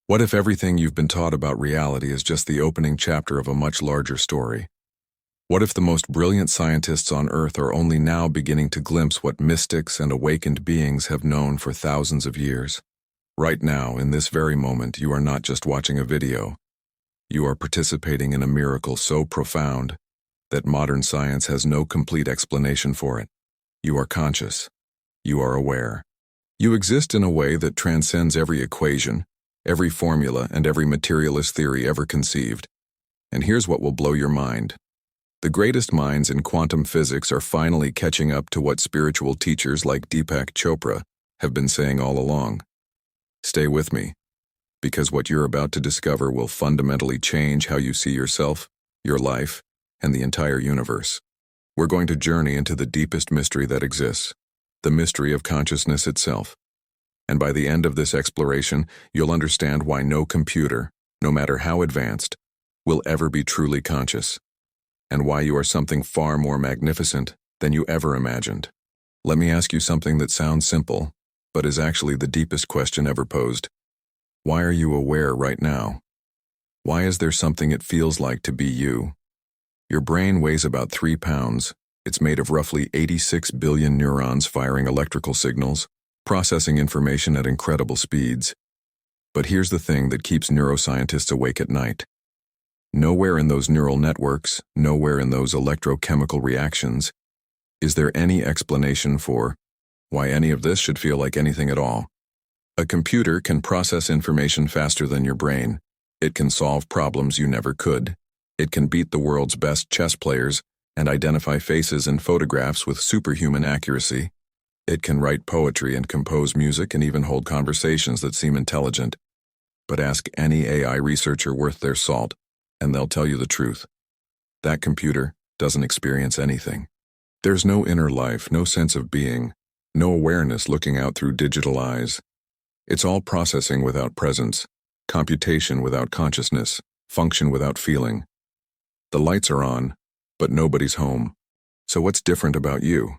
What if everything you've been taught about reality is just the opening chapter of a much larger story? What if the most brilliant scientists on Earth are only now beginning to glimpse what mystics and awakened beings have known for thousands of years? Right now, in this very moment, you are not just watching a video. You are participating in a miracle so profound that modern science has no complete explanation for it. You are conscious. You are aware. You exist in a way that transcends every equation, every formula, and every materialist theory ever conceived. And here's what will blow your mind. The greatest minds in quantum physics are finally catching up to what spiritual teachers like Deepak Chopra have been saying all along. Stay with me, because what you're about to discover will fundamentally change how you see yourself, your life, and the entire universe. We're going to journey into the deepest mystery that exists, the mystery of consciousness itself. And by the end of this exploration, you'll understand why no computer, no matter how advanced, will ever be truly conscious, and why you are something far more magnificent than you ever imagined. Let me ask you something that sounds simple, but is actually the deepest question ever posed. Why are you aware right now? Why is there something it feels like to be you? Your brain weighs about 3 pounds. It's made of roughly 86 billion neurons firing electrical signals, processing information at incredible speeds. But here's the thing that keeps neuroscientists awake at night. Nowhere in those neural networks, nowhere in those electrochemical reactions, is there any explanation for why any of this should feel like anything at all. A computer can process information faster than your brain. It can solve problems you never could. It can beat the world's best chess players and identify faces in photographs with superhuman accuracy. It can write poetry and compose music and even hold conversations that seem intelligent. But ask any AI researcher worth their salt, and they'll tell you the truth. That computer doesn't experience anything. There's no inner life, no sense of being, no awareness looking out through digital eyes. It's all processing without presence, computation without consciousness, function without feeling. The lights are on, but nobody's home. So what's different about you?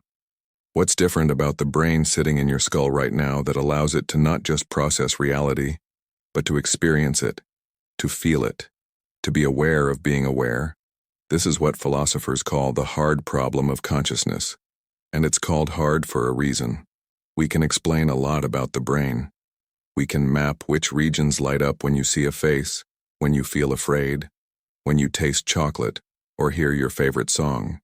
What's different about the brain sitting in your skull right now that allows it to not just process reality, but to experience it, to feel it, to be aware of being aware? This is what philosophers call the hard problem of consciousness. And it's called hard for a reason. We can explain a lot about the brain. We can map which regions light up when you see a face, when you feel afraid, when you taste chocolate, or hear your favorite song.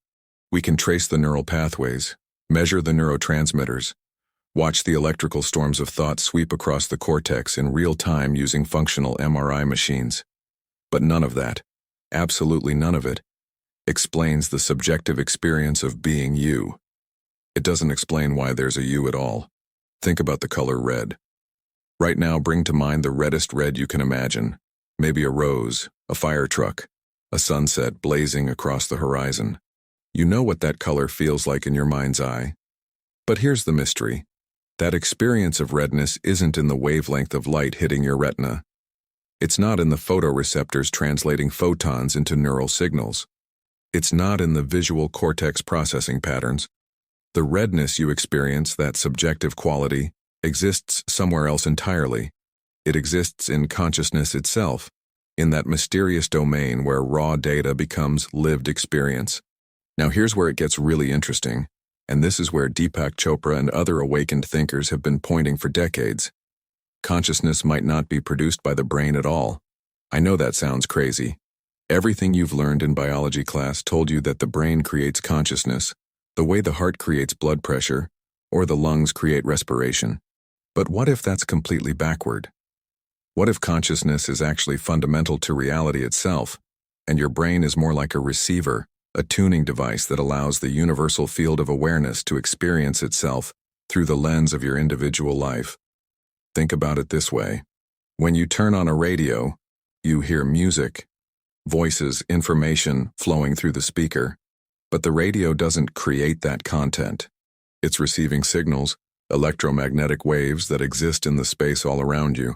We can trace the neural pathways, measure the neurotransmitters, watch the electrical storms of thought sweep across the cortex in real time using functional MRI machines. But none of that, absolutely none of it, explains the subjective experience of being you. It doesn't explain why there's a you at all. Think about the color red. Right now, bring to mind the reddest red you can imagine. Maybe a rose, a fire truck, a sunset blazing across the horizon. You know what that color feels like in your mind's eye. But here's the mystery. That experience of redness isn't in the wavelength of light hitting your retina. It's not in the photoreceptors translating photons into neural signals. It's not in the visual cortex processing patterns. The redness you experience, that subjective quality, exists somewhere else entirely. It exists in consciousness itself, in that mysterious domain where raw data becomes lived experience. Now here's where it gets really interesting, and this is where Deepak Chopra and other awakened thinkers have been pointing for decades. Consciousness might not be produced by the brain at all. I know that sounds crazy. Everything you've learned in biology class told you that the brain creates consciousness, the way the heart creates blood pressure, or the lungs create respiration. But what if that's completely backward? What if consciousness is actually fundamental to reality itself, and your brain is more like a receiver, a tuning device that allows the universal field of awareness to experience itself through the lens of your individual life? Think about it this way. When you turn on a radio, you hear music, voices, information flowing through the speaker, but the radio doesn't create that content. It's receiving signals, electromagnetic waves that exist in the space all around you,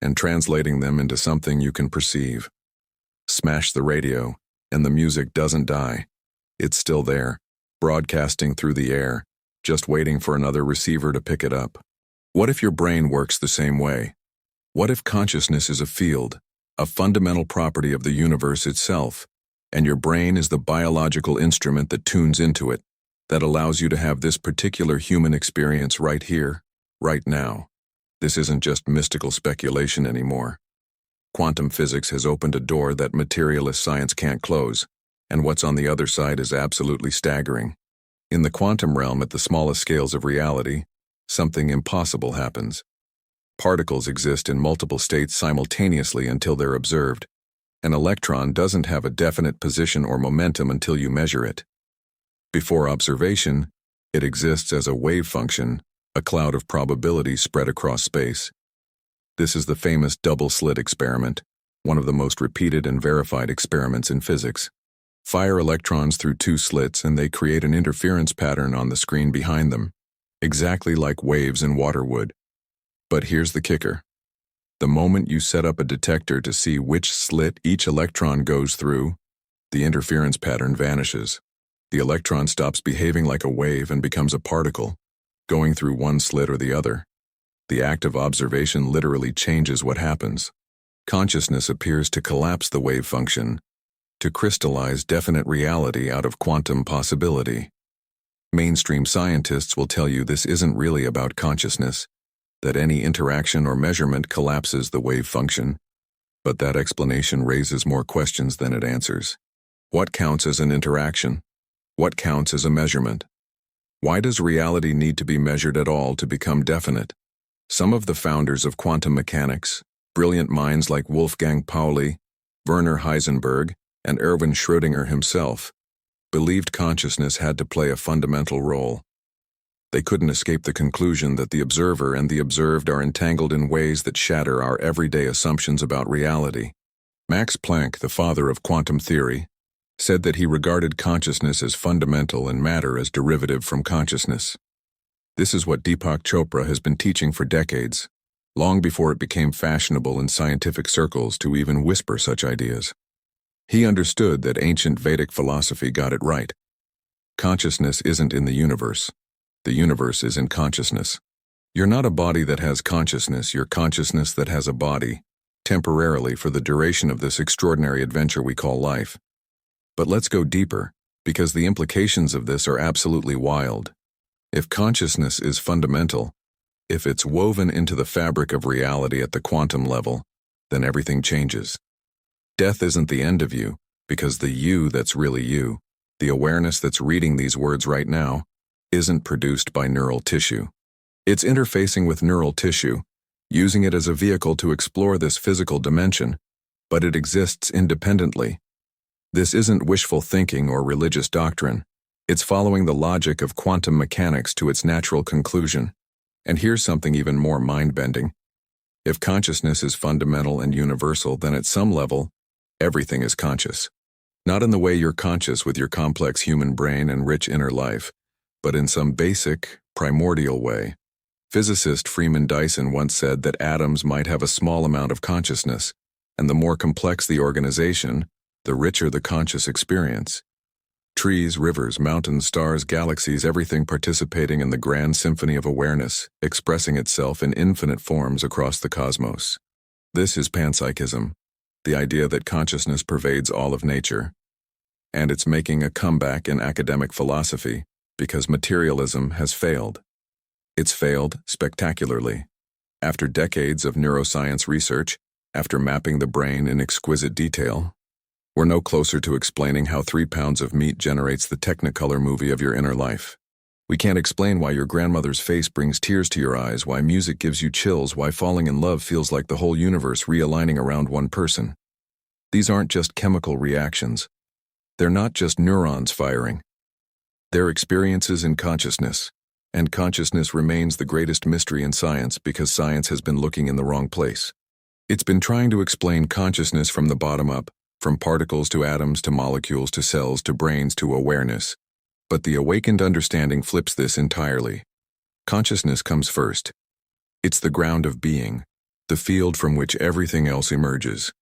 and translating them into something you can perceive. Smash the radio, and the music doesn't die. It's still there, broadcasting through the air, just waiting for another receiver to pick it up. What if your brain works the same way? What if consciousness is a field, a fundamental property of the universe itself, and your brain is the biological instrument that tunes into it, that allows you to have this particular human experience right here, right now? This isn't just mystical speculation anymore. Quantum physics has opened a door that materialist science can't close, and what's on the other side is absolutely staggering. In the quantum realm, at the smallest scales of reality, something impossible happens. Particles exist in multiple states simultaneously until they're observed. An electron doesn't have a definite position or momentum until you measure it. Before observation, it exists as a wave function, a cloud of probability spread across space. This is the famous double-slit experiment, one of the most repeated and verified experiments in physics. Fire electrons through two slits and they create an interference pattern on the screen behind them, exactly like waves in water would. But here's the kicker. The moment you set up a detector to see which slit each electron goes through, the interference pattern vanishes. The electron stops behaving like a wave and becomes a particle, going through one slit or the other. The act of observation literally changes what happens. Consciousness appears to collapse the wave function, to crystallize definite reality out of quantum possibility. Mainstream scientists will tell you this isn't really about consciousness, that any interaction or measurement collapses the wave function, but that explanation raises more questions than it answers. What counts as an interaction? What counts as a measurement? Why does reality need to be measured at all to become definite? Some of the founders of quantum mechanics, brilliant minds like Wolfgang Pauli, Werner Heisenberg, and Erwin Schrödinger himself, believed consciousness had to play a fundamental role. They couldn't escape the conclusion that the observer and the observed are entangled in ways that shatter our everyday assumptions about reality. Max Planck, the father of quantum theory, said that he regarded consciousness as fundamental and matter as derivative from consciousness. This is what Deepak Chopra has been teaching for decades, long before it became fashionable in scientific circles to even whisper such ideas. He understood that ancient Vedic philosophy got it right. Consciousness isn't in the universe. The universe is in consciousness. You're not a body that has consciousness, you're consciousness that has a body, temporarily for the duration of this extraordinary adventure we call life. But let's go deeper, because the implications of this are absolutely wild. If consciousness is fundamental, if it's woven into the fabric of reality at the quantum level, then everything changes. Death isn't the end of you, because the you that's really you, the awareness that's reading these words right now, isn't produced by neural tissue. It's interfacing with neural tissue, using it as a vehicle to explore this physical dimension, but it exists independently. This isn't wishful thinking or religious doctrine. It's following the logic of quantum mechanics to its natural conclusion. And here's something even more mind-bending. If consciousness is fundamental and universal, then at some level, everything is conscious. Not in the way you're conscious with your complex human brain and rich inner life, but in some basic, primordial way. Physicist Freeman Dyson once said that atoms might have a small amount of consciousness, and the more complex the organization, the richer the conscious experience. Trees, rivers, mountains, stars, galaxies, everything participating in the grand symphony of awareness, expressing itself in infinite forms across the cosmos. This is panpsychism, the idea that consciousness pervades all of nature. And it's making a comeback in academic philosophy because materialism has failed. It's failed spectacularly. After decades of neuroscience research, after mapping the brain in exquisite detail, we're no closer to explaining how 3 pounds of meat generates the Technicolor movie of your inner life. We can't explain why your grandmother's face brings tears to your eyes, why music gives you chills, why falling in love feels like the whole universe realigning around one person. These aren't just chemical reactions. They're not just neurons firing. They're experiences in consciousness. And consciousness remains the greatest mystery in science because science has been looking in the wrong place. It's been trying to explain consciousness from the bottom up, from particles to atoms to molecules to cells to brains to awareness. But the awakened understanding flips this entirely. Consciousness comes first. It's the ground of being, the field from which everything else emerges.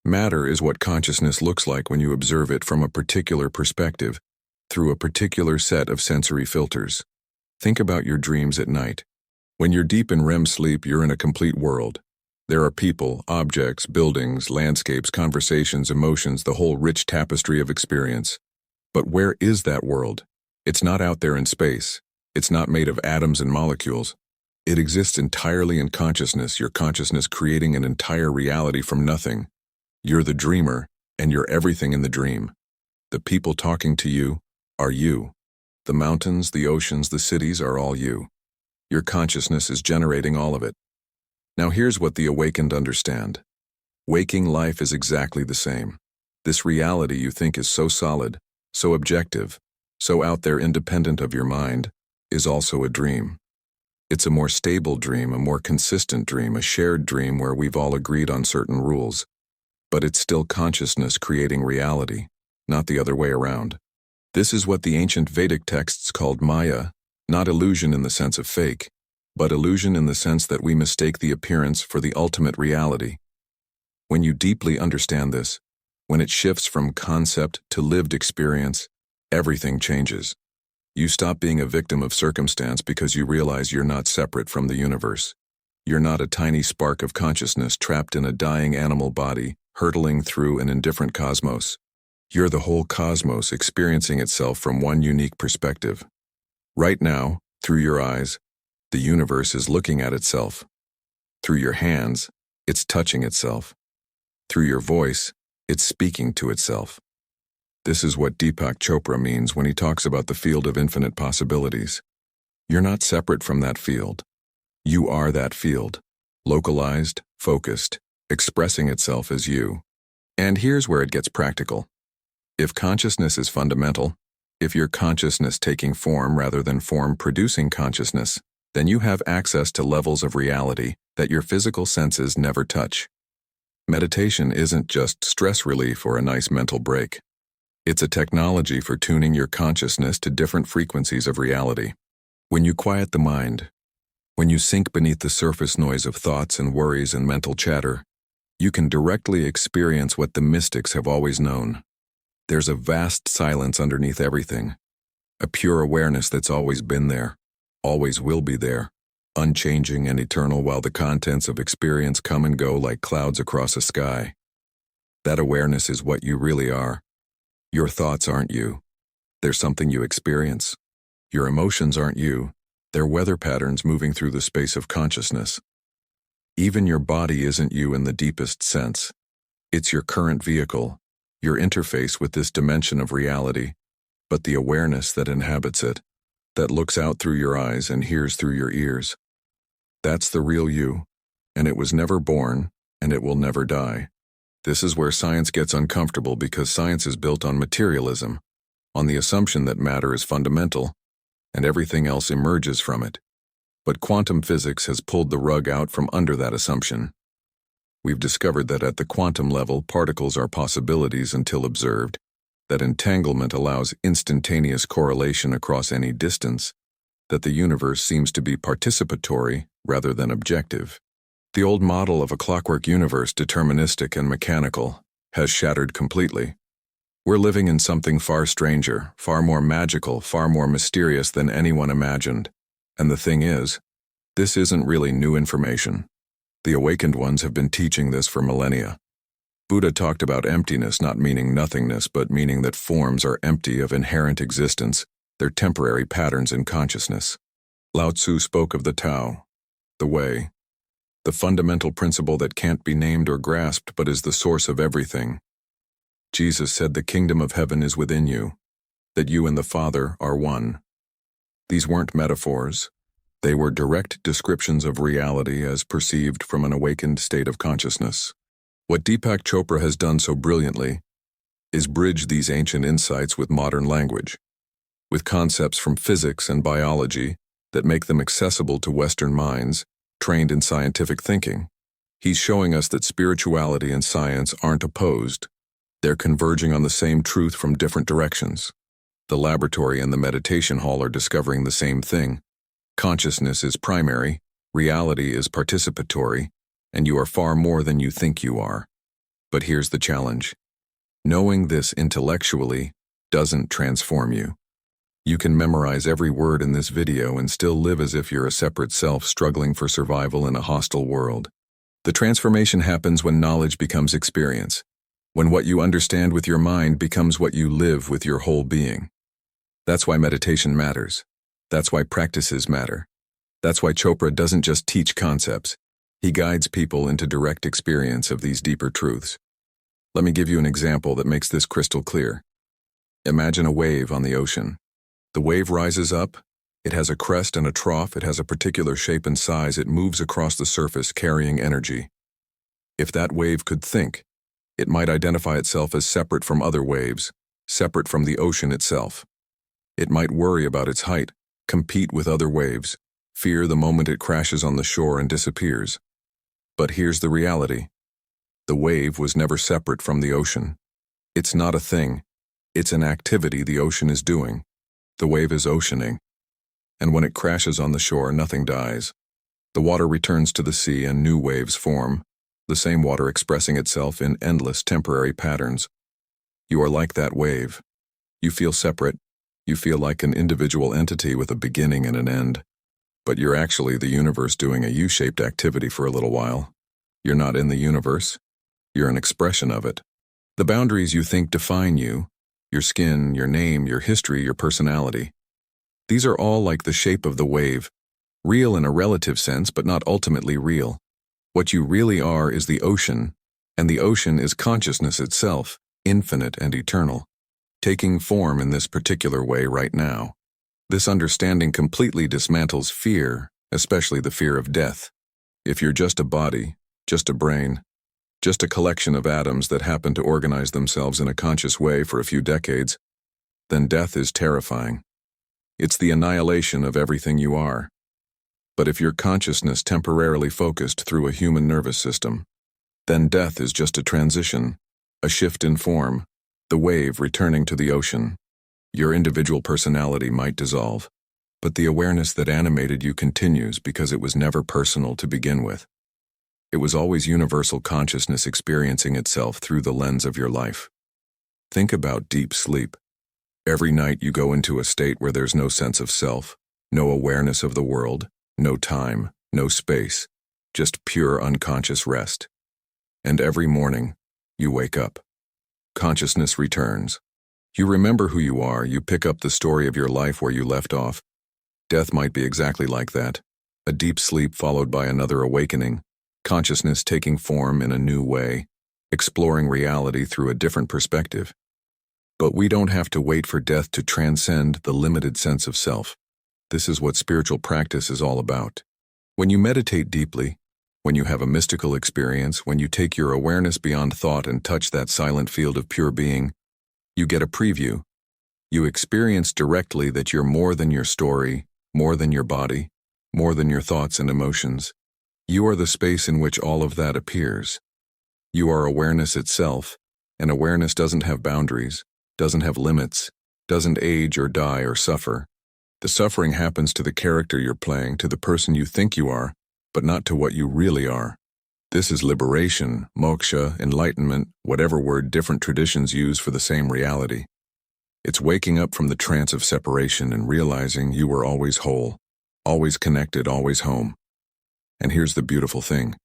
Matter is what consciousness looks like when you observe it from a particular perspective, through a particular set of sensory filters. Think about your dreams at night. When you're deep in REM sleep, you're in a complete world. There are people, objects, buildings, landscapes, conversations, emotions, the whole rich tapestry of experience. But where is that world? It's not out there in space. It's not made of atoms and molecules. It exists entirely in consciousness, your consciousness creating an entire reality from nothing. You're the dreamer, and you're everything in the dream. The people talking to you are you. The mountains, the oceans, the cities are all you. Your consciousness is generating all of it. Now here's what the awakened understand. Waking life is exactly the same. This reality you think is so solid, so objective, so out there independent of your mind, is also a dream. It's a more stable dream, a more consistent dream, a shared dream where we've all agreed on certain rules. But it's still consciousness creating reality, not the other way around. This is what the ancient Vedic texts called Maya, not illusion in the sense of fake, but illusion in the sense that we mistake the appearance for the ultimate reality. When you deeply understand this, when it shifts from concept to lived experience, everything changes. You stop being a victim of circumstance because you realize you're not separate from the universe. You're not a tiny spark of consciousness trapped in a dying animal body, hurtling through an indifferent cosmos. You're the whole cosmos experiencing itself from one unique perspective. Right now, through your eyes, the universe is looking at itself. Through your hands, it's touching itself. Through your voice, it's speaking to itself. This is what Deepak Chopra means when he talks about the field of infinite possibilities. You're not separate from that field. You are that field, localized, focused, expressing itself as you. And here's where it gets practical. If consciousness is fundamental, if your consciousness taking form rather than form producing consciousness, then you have access to levels of reality that your physical senses never touch. Meditation isn't just stress relief or a nice mental break. It's a technology for tuning your consciousness to different frequencies of reality. When you quiet the mind, when you sink beneath the surface noise of thoughts and worries and mental chatter, you can directly experience what the mystics have always known. There's a vast silence underneath everything, a pure awareness that's always been there, always will be there, unchanging and eternal while the contents of experience come and go like clouds across a sky. That awareness is what you really are. Your thoughts aren't you. They're something you experience. Your emotions aren't you. They're weather patterns moving through the space of consciousness. Even your body isn't you in the deepest sense. It's your current vehicle, your interface with this dimension of reality, but the awareness that inhabits it, that looks out through your eyes and hears through your ears. That's the real you, and it was never born, and it will never die. This is where science gets uncomfortable because science is built on materialism, on the assumption that matter is fundamental, and everything else emerges from it. But quantum physics has pulled the rug out from under that assumption. We've discovered that at the quantum level, particles are possibilities until observed, that entanglement allows instantaneous correlation across any distance, that the universe seems to be participatory rather than objective. The old model of a clockwork universe, deterministic and mechanical, has shattered completely. We're living in something far stranger, far more magical, far more mysterious than anyone imagined. And the thing is, this isn't really new information. The awakened ones have been teaching this for millennia. Buddha talked about emptiness not meaning nothingness, but meaning that forms are empty of inherent existence, they're temporary patterns in consciousness. Lao Tzu spoke of the Tao, the way, the fundamental principle that can't be named or grasped but is the source of everything. Jesus said the kingdom of heaven is within you, that you and the Father are one. These weren't metaphors. They were direct descriptions of reality as perceived from an awakened state of consciousness. What Deepak Chopra has done so brilliantly is bridge these ancient insights with modern language, with concepts from physics and biology that make them accessible to Western minds trained in scientific thinking. He's showing us that spirituality and science aren't opposed. They're converging on the same truth from different directions. The laboratory and the meditation hall are discovering the same thing. Consciousness is primary, reality is participatory, and you are far more than you think you are. But here's the challenge. Knowing this intellectually doesn't transform you. You can memorize every word in this video and still live as if you're a separate self struggling for survival in a hostile world. The transformation happens when knowledge becomes experience, when what you understand with your mind becomes what you live with your whole being. That's why meditation matters. That's why practices matter. That's why Chopra doesn't just teach concepts. He guides people into direct experience of these deeper truths. Let me give you an example that makes this crystal clear. Imagine a wave on the ocean. The wave rises up. It has a crest and a trough. It has a particular shape and size. It moves across the surface, carrying energy. If that wave could think, it might identify itself as separate from other waves, separate from the ocean itself. It might worry about its height, compete with other waves, fear the moment it crashes on the shore and disappears. But here's the reality. The wave was never separate from the ocean. It's not a thing. It's an activity the ocean is doing. The wave is oceaning. And when it crashes on the shore, nothing dies. The water returns to the sea and new waves form, the same water expressing itself in endless temporary patterns. You are like that wave. You feel separate. You feel like an individual entity with a beginning and an end. But you're actually the universe doing a U-shaped activity for a little while. You're not in the universe. You're an expression of it. The boundaries you think define you, your skin, your name, your history, your personality, these are all like the shape of the wave, real in a relative sense but not ultimately real. What you really are is the ocean, and the ocean is consciousness itself, infinite and eternal, taking form in this particular way right now. This understanding completely dismantles fear, especially the fear of death. If you're just a body, just a brain, just a collection of atoms that happen to organize themselves in a conscious way for a few decades, then death is terrifying. It's the annihilation of everything you are. But if your consciousness temporarily focused through a human nervous system, then death is just a transition, a shift in form, the wave returning to the ocean. Your individual personality might dissolve, but the awareness that animated you continues because it was never personal to begin with. It was always universal consciousness experiencing itself through the lens of your life. Think about deep sleep. Every night you go into a state where there's no sense of self, no awareness of the world, no time, no space, just pure unconscious rest. And every morning, you wake up. Consciousness returns. You remember who you are, you pick up the story of your life where you left off. Death might be exactly like that, a deep sleep followed by another awakening, consciousness taking form in a new way, exploring reality through a different perspective. But we don't have to wait for death to transcend the limited sense of self. This is what spiritual practice is all about. When you meditate deeply, when you have a mystical experience, when you take your awareness beyond thought and touch that silent field of pure being, you get a preview. You experience directly that you're more than your story, more than your body, more than your thoughts and emotions. You are the space in which all of that appears. You are awareness itself, and awareness doesn't have boundaries, doesn't have limits, doesn't age or die or suffer. The suffering happens to the character you're playing, to the person you think you are, but not to what you really are. This is liberation, moksha, enlightenment, whatever word different traditions use for the same reality. It's waking up from the trance of separation and realizing you were always whole, always connected, always home. And here's the beautiful thing.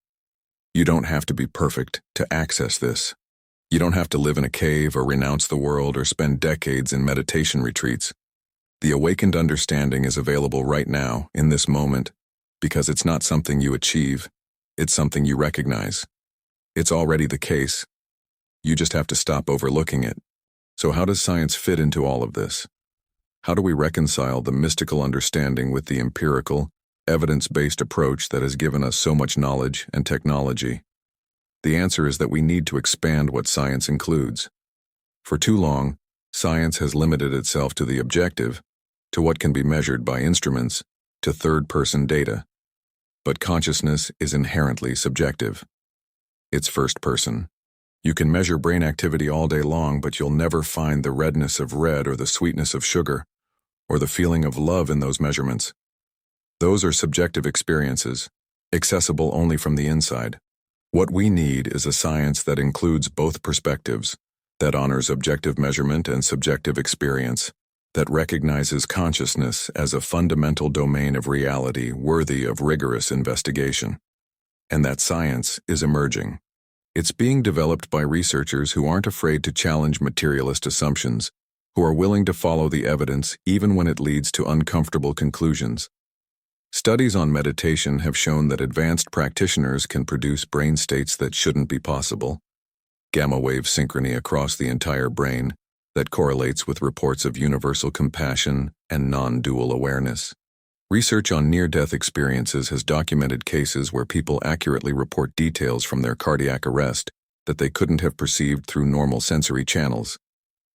You don't have to be perfect to access this. You don't have to live in a cave or renounce the world or spend decades in meditation retreats. The awakened understanding is available right now, in this moment, because it's not something you achieve, it's something you recognize. It's already the case. You just have to stop overlooking it. So how does science fit into all of this? How do we reconcile the mystical understanding with the empirical, evidence-based approach that has given us so much knowledge and technology? The answer is that we need to expand what science includes. For too long, science has limited itself to the objective, to what can be measured by instruments, to third-person data. But consciousness is inherently subjective. It's first person. You can measure brain activity all day long, but you'll never find the redness of red or the sweetness of sugar, or the feeling of love in those measurements. Those are subjective experiences, accessible only from the inside. What we need is a science that includes both perspectives, that honors objective measurement and subjective experience, that recognizes consciousness as a fundamental domain of reality worthy of rigorous investigation. and that science is emerging. It's being developed by researchers who aren't afraid to challenge materialist assumptions, who are willing to follow the evidence even when it leads to uncomfortable conclusions. Studies on meditation have shown that advanced practitioners can produce brain states that shouldn't be possible. Gamma wave synchrony across the entire brain that correlates with reports of universal compassion and non-dual awareness. Research on near-death experiences has documented cases where people accurately report details from their cardiac arrest that they couldn't have perceived through normal sensory channels,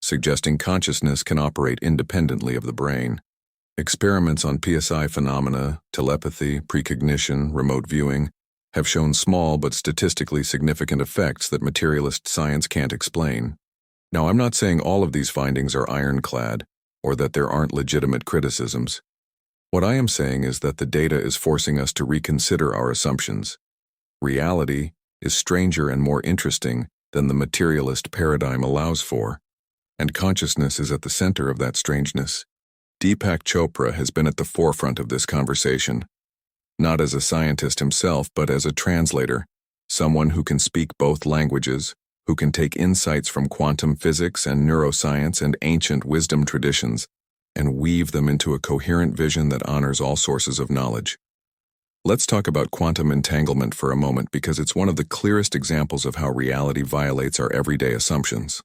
suggesting consciousness can operate independently of the brain. Experiments on PSI phenomena, telepathy, precognition, remote viewing have shown small but statistically significant effects that materialist science can't explain. Now, I'm not saying all of these findings are ironclad or that there aren't legitimate criticisms. What I am saying is that the data is forcing us to reconsider our assumptions. Reality is stranger and more interesting than the materialist paradigm allows for, and consciousness is at the center of that strangeness. Deepak Chopra has been at the forefront of this conversation, not as a scientist himself, but as a translator, someone who can speak both languages, who can take insights from quantum physics and neuroscience and ancient wisdom traditions and weave them into a coherent vision that honors all sources of knowledge. Let's talk about quantum entanglement for a moment because it's one of the clearest examples of how reality violates our everyday assumptions.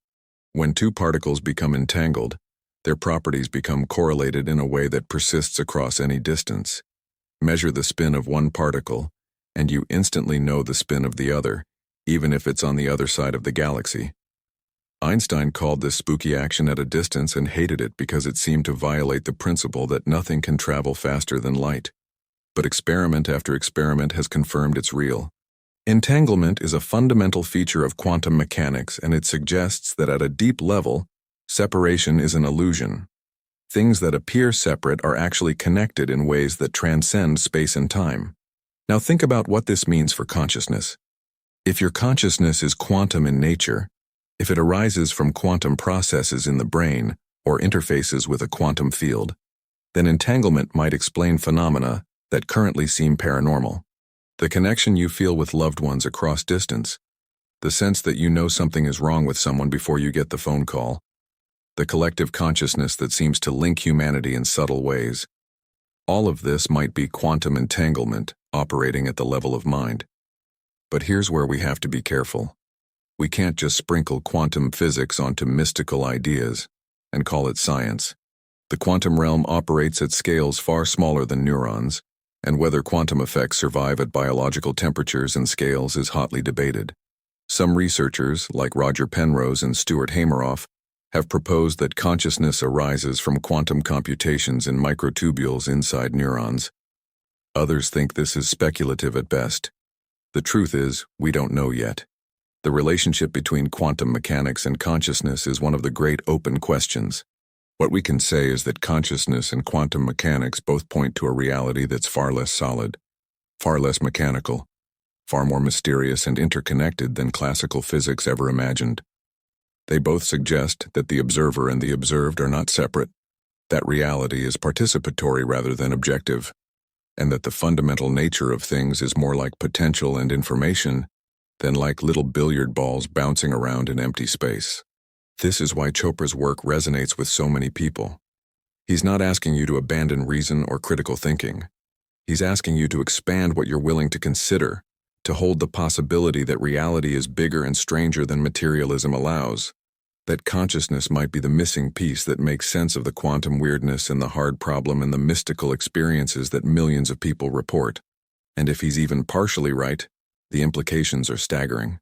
When two particles become entangled, their properties become correlated in a way that persists across any distance. Measure the spin of one particle, and you instantly know the spin of the other, even if it's on the other side of the galaxy. Einstein called this spooky action at a distance and hated it because it seemed to violate the principle that nothing can travel faster than light. But experiment after experiment has confirmed it's real. Entanglement is a fundamental feature of quantum mechanics, and it suggests that at a deep level, separation is an illusion. Things that appear separate are actually connected in ways that transcend space and time. Now think about what this means for consciousness. If your consciousness is quantum in nature, if it arises from quantum processes in the brain or interfaces with a quantum field, then entanglement might explain phenomena that currently seem paranormal. The connection you feel with loved ones across distance, the sense that you know something is wrong with someone before you get the phone call, the collective consciousness that seems to link humanity in subtle ways. All of this might be quantum entanglement operating at the level of mind. But here's where we have to be careful. We can't just sprinkle quantum physics onto mystical ideas and call it science. The quantum realm operates at scales far smaller than neurons, and whether quantum effects survive at biological temperatures and scales is hotly debated. Some researchers, like Roger Penrose and Stuart Hameroff, have proposed that consciousness arises from quantum computations in microtubules inside neurons. Others think this is speculative at best. The truth is, we don't know yet. The relationship between quantum mechanics and consciousness is one of the great open questions. What we can say is that consciousness and quantum mechanics both point to a reality that's far less solid, far less mechanical, far more mysterious and interconnected than classical physics ever imagined. They both suggest that the observer and the observed are not separate, that reality is participatory rather than objective, and that the fundamental nature of things is more like potential and information than like little billiard balls bouncing around in empty space. This is why Chopra's work resonates with so many people. He's not asking you to abandon reason or critical thinking. He's asking you to expand what you're willing to consider, to hold the possibility that reality is bigger and stranger than materialism allows, that consciousness might be the missing piece that makes sense of the quantum weirdness and the hard problem and the mystical experiences that millions of people report. And if he's even partially right, the implications are staggering.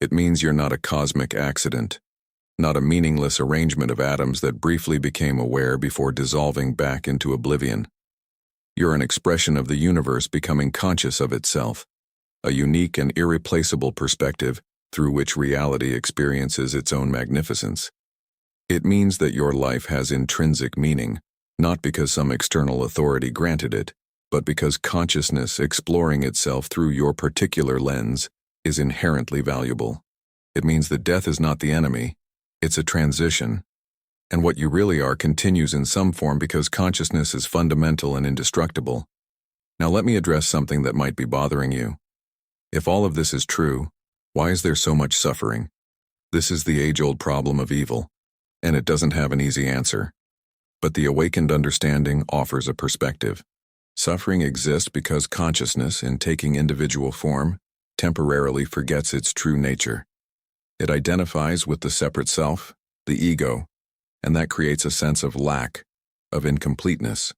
It means you're not a cosmic accident, not a meaningless arrangement of atoms that briefly became aware before dissolving back into oblivion. You're an expression of the universe becoming conscious of itself, a unique and irreplaceable perspective through which reality experiences its own magnificence. It means that your life has intrinsic meaning, not because some external authority granted it, but because consciousness exploring itself through your particular lens is inherently valuable. It means that death is not the enemy, it's a transition. And what you really are continues in some form because consciousness is fundamental and indestructible. Now let me address something that might be bothering you. If all of this is true, why is there so much suffering? This is the age-old problem of evil, and it doesn't have an easy answer. But the awakened understanding offers a perspective. Suffering exists because consciousness, in taking individual form, temporarily forgets its true nature. It identifies with the separate self, the ego, and that creates a sense of lack, of incompleteness.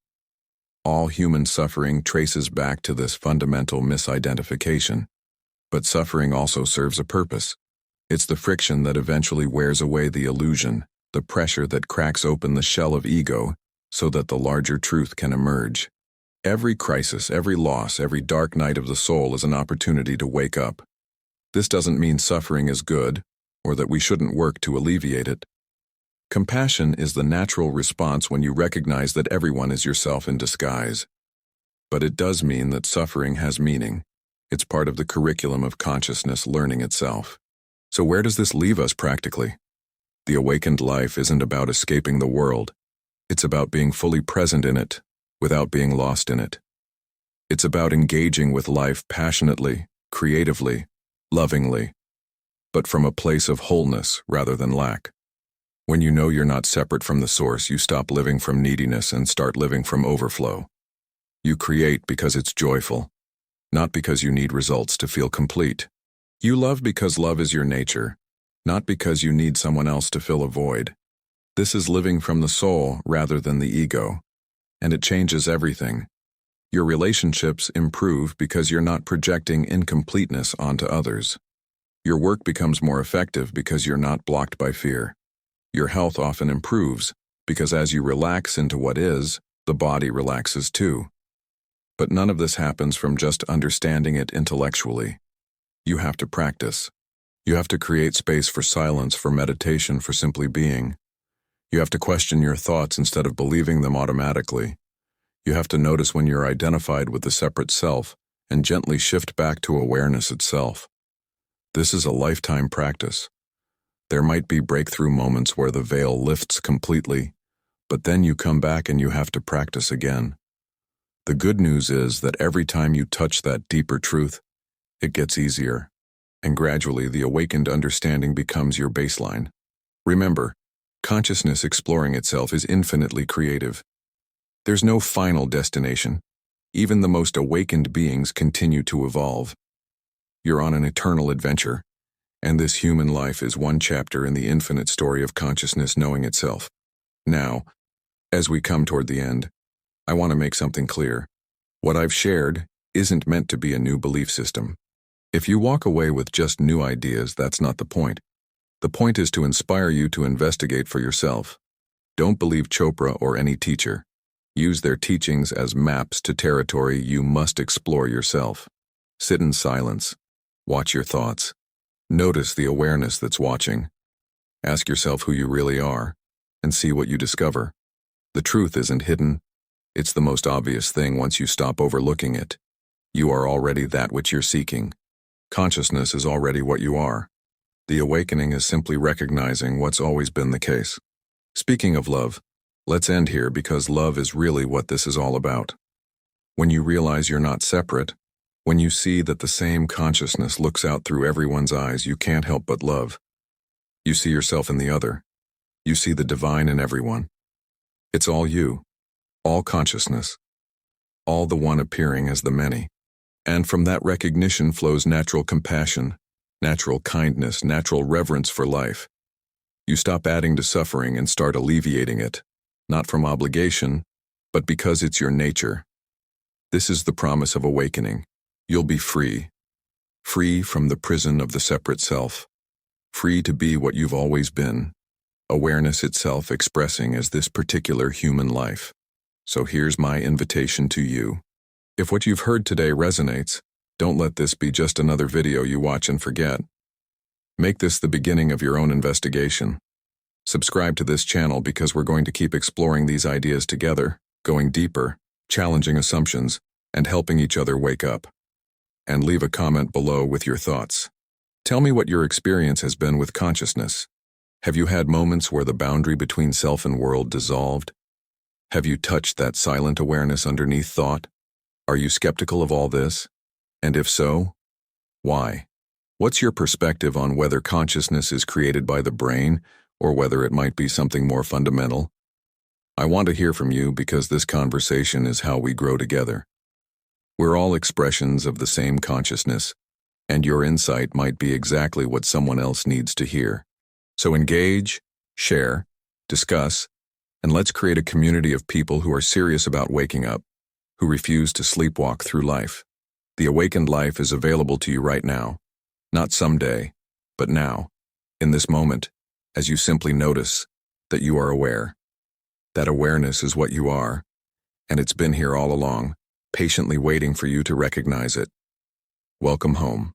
All human suffering traces back to this fundamental misidentification. But suffering also serves a purpose. It's the friction that eventually wears away the illusion, the pressure that cracks open the shell of ego so that the larger truth can emerge. Every crisis, every loss, every dark night of the soul is an opportunity to wake up. This doesn't mean suffering is good, or that we shouldn't work to alleviate it. Compassion is the natural response when you recognize that everyone is yourself in disguise. But it does mean that suffering has meaning. It's part of the curriculum of consciousness learning itself. So where does this leave us practically? The awakened life isn't about escaping the world. It's about being fully present in it, without being lost in it. It's about engaging with life passionately, creatively, lovingly, but from a place of wholeness rather than lack. When you know you're not separate from the source, you stop living from neediness and start living from overflow. You create because it's joyful, not because you need results to feel complete. You love because love is your nature, not because you need someone else to fill a void. This is living from the soul rather than the ego, and it changes everything. Your relationships improve because you're not projecting incompleteness onto others. Your work becomes more effective because you're not blocked by fear. Your health often improves because as you relax into what is, the body relaxes too. But none of this happens from just understanding it intellectually. You have to practice. You have to create space for silence, for meditation, for simply being. You have to question your thoughts instead of believing them automatically. You have to notice when you're identified with the separate self and gently shift back to awareness itself. This is a lifetime practice. There might be breakthrough moments where the veil lifts completely, but then you come back and you have to practice again. The good news is that every time you touch that deeper truth, it gets easier, and gradually the awakened understanding becomes your baseline. Remember, consciousness exploring itself is infinitely creative. There's no final destination. Even the most awakened beings continue to evolve. You're on an eternal adventure, and this human life is one chapter in the infinite story of consciousness knowing itself. Now, as we come toward the end, I want to make something clear. What I've shared isn't meant to be a new belief system. If you walk away with just new ideas, that's not the point. The point is to inspire you to investigate for yourself. Don't believe Chopra or any teacher. Use their teachings as maps to territory you must explore yourself. Sit in silence. Watch your thoughts. Notice the awareness that's watching. Ask yourself who you really are, and see what you discover. The truth isn't hidden. It's the most obvious thing once you stop overlooking it. You are already that which you're seeking. Consciousness is already what you are. The awakening is simply recognizing what's always been the case. Speaking of love, let's end here because love is really what this is all about. When you realize you're not separate, when you see that the same consciousness looks out through everyone's eyes, you can't help but love. You see yourself in the other. You see the divine in everyone. It's all you, all consciousness, all the one appearing as the many. And from that recognition flows natural compassion, natural kindness, natural reverence for life. You stop adding to suffering and start alleviating it, not from obligation, but because it's your nature. This is the promise of awakening. You'll be free. Free from the prison of the separate self. Free to be what you've always been. Awareness itself expressing as this particular human life. So here's my invitation to you. If what you've heard today resonates, don't let this be just another video you watch and forget. Make this the beginning of your own investigation. Subscribe to this channel because we're going to keep exploring these ideas together, going deeper, challenging assumptions, and helping each other wake up. And leave a comment below with your thoughts. Tell me what your experience has been with consciousness. Have you had moments where the boundary between self and world dissolved? Have you touched that silent awareness underneath thought? Are you skeptical of all this? And if so, Why? What's your perspective on whether consciousness is created by the brain or whether it might be something more fundamental? I want to hear from you because this conversation is how we grow together. We're all expressions of the same consciousness, and your insight might be exactly what someone else needs to hear. So engage, share, discuss, and let's create a community of people who are serious about waking up, who refuse to sleepwalk through life. The awakened life is available to you right now, not someday, but now, in this moment, as you simply notice that you are aware. That awareness is what you are, and it's been here all along, patiently waiting for you to recognize it. Welcome home.